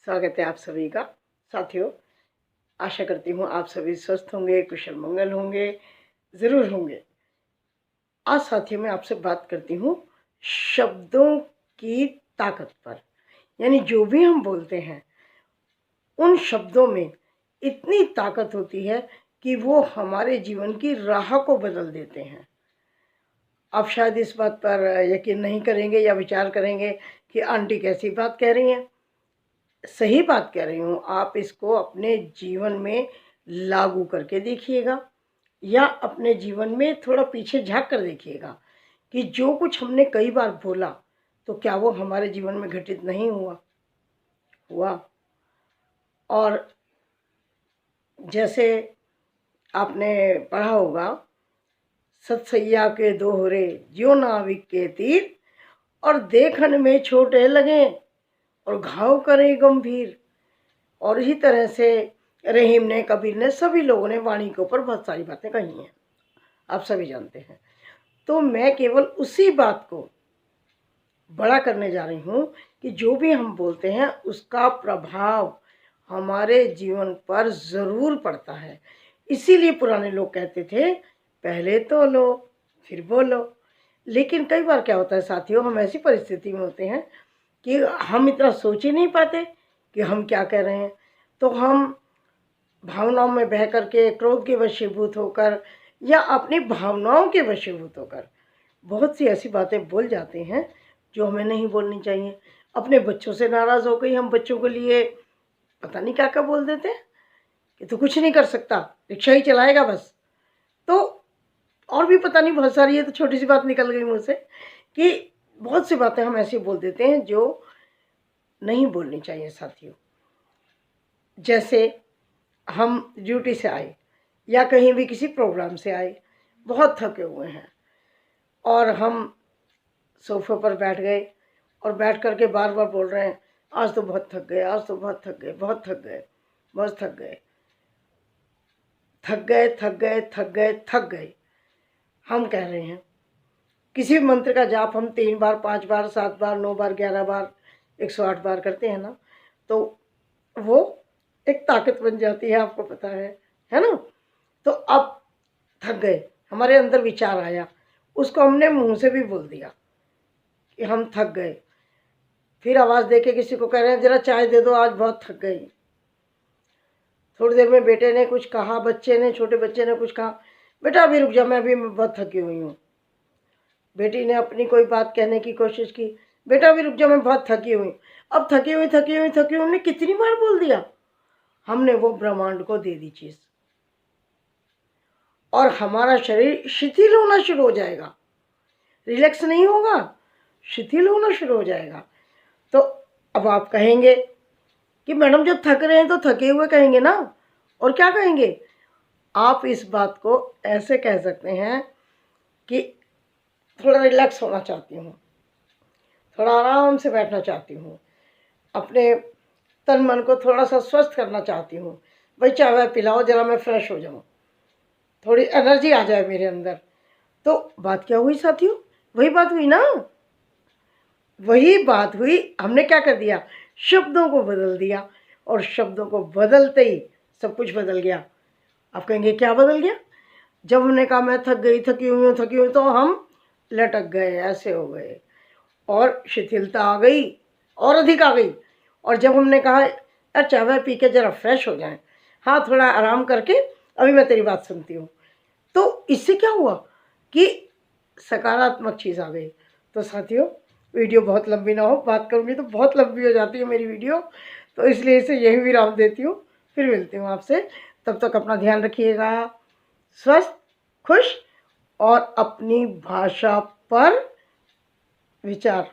स्वागत है आप सभी का। साथियों, आशा करती हूँ आप सभी स्वस्थ होंगे, कुशल मंगल होंगे, ज़रूर होंगे। आज साथियों मैं आपसे बात करती हूँ शब्दों की ताकत पर। यानी जो भी हम बोलते हैं उन शब्दों में इतनी ताकत होती है कि वो हमारे जीवन की राह को बदल देते हैं। आप शायद इस बात पर यकीन नहीं करेंगे या विचार करेंगे कि आंटी कैसी बात कह रही हैं। सही बात कह रही हूँ। आप इसको अपने जीवन में लागू करके देखिएगा या अपने जीवन में थोड़ा पीछे झांक कर देखिएगा कि जो कुछ हमने कई बार बोला तो क्या वो हमारे जीवन में घटित नहीं हुआ। और जैसे आपने पढ़ा होगा, सतसैया के दोहरे ज्यों नाविक के तीर, और देखन में छोटे लगे और घाव करे गंभीर। और इसी तरह से रहीम ने, कबीर ने, सभी लोगों ने वाणी के ऊपर बहुत सारी बातें कही हैं, आप सभी जानते हैं। तो मैं केवल उसी बात को बड़ा करने जा रही हूँ कि जो भी हम बोलते हैं उसका प्रभाव हमारे जीवन पर ज़रूर पड़ता है। इसीलिए पुराने लोग कहते थे पहले तो लो फिर बोलो। लेकिन कई बार क्या होता है साथियों, हम ऐसी परिस्थिति में होते हैं कि हम इतना सोच ही नहीं पाते कि हम क्या कह रहे हैं। तो हम भावनाओं में बह करके, क्रोध के वशीभूत होकर या अपनी भावनाओं के वशीभूत होकर बहुत सी ऐसी बातें बोल जाते हैं जो हमें नहीं बोलनी चाहिए। अपने बच्चों से नाराज़ हो गई, हम बच्चों के लिए पता नहीं क्या क्या बोल देते हैं कि तो कुछ नहीं कर सकता, रिक्शा ही चलाएगा बस। तो और भी पता नहीं बहुत सारी, ये तो छोटी सी बात निकल गई मुँह से कि बहुत सी बातें हम ऐसी बोल देते हैं जो नहीं बोलनी चाहिए साथियों। जैसे हम ड्यूटी से आए या कहीं भी किसी प्रोग्राम से आए, बहुत थके हुए हैं और हम सोफे पर बैठ गए और बैठ कर के बार बार बोल रहे हैं आज तो बहुत थक गए, आज तो बहुत थक गए, बहुत थक गए, बहुत थक गए, थक गए, थक गए, थक गए, थक गए। हम कह रहे हैं किसी भी मंत्र का जाप हम 3 बार, 5 बार, 7 बार, 9 बार, 11 बार, 108 बार करते हैं ना, तो वो एक ताकत बन जाती है, आपको पता है ना। तो अब थक गए, हमारे अंदर विचार आया, उसको हमने मुंह से भी बोल दिया कि हम थक गए। फिर आवाज़ दे के किसी को कह रहे हैं ज़रा चाय दे दो, आज बहुत थक गई। थोड़ी देर में बेटे ने कुछ कहा, बच्चे ने, छोटे बच्चे ने कुछ कहा, बेटा अभी रुक जा, मैं अभी बहुत थकी हुई हूँ। बेटी ने अपनी कोई बात कहने की कोशिश की, बेटा अभी रुक जा, मैं बहुत थकी हुई। अब थकी हुई हमने कितनी बार बोल दिया, हमने वो ब्रह्मांड को दे दी चीज़ और हमारा शरीर शिथिल होना शुरू हो जाएगा। रिलैक्स नहीं होगा, शिथिल होना शुरू हो जाएगा। तो अब आप कहेंगे कि मैडम जब थक रहे हैं तो थके हुए कहेंगे ना, और क्या कहेंगे। आप इस बात को ऐसे कह सकते हैं कि थोड़ा रिलैक्स होना चाहती हूँ, थोड़ा आराम से बैठना चाहती हूँ, अपने तन मन को थोड़ा सा स्वस्थ करना चाहती हूँ, भाई चाय वाय पिलाओ जरा, मैं फ्रेश हो जाऊँ, थोड़ी एनर्जी आ जाए मेरे अंदर। तो बात क्या हुई साथियों, वही बात हुई ना, वही बात हुई। हमने क्या कर दिया, शब्दों को बदल दिया, और शब्दों को बदलते ही सब कुछ बदल गया। आप कहेंगे क्या बदल गया। जब हमने कहा मैं थक गई, थकी हुई, तो हम लटक गए, ऐसे हो गए और शिथिलता आ गई और अधिक आ गई। और जब हमने कहा यार चाय वाय पी के ज़रा फ्रेश हो जाएं, हाँ थोड़ा आराम करके अभी मैं तेरी बात सुनती हूँ, तो इससे क्या हुआ कि सकारात्मक चीज़ आ गई। तो साथियों वीडियो बहुत लंबी ना हो, बात करूँगी तो बहुत लंबी हो जाती है मेरी वीडियो, तो इसलिए इसे यही विराम देती हूँ। फिर मिलती हूँ आपसे, तब तक अपना ध्यान रखिएगा, स्वस्थ, खुश और अपनी भाषा पर विचार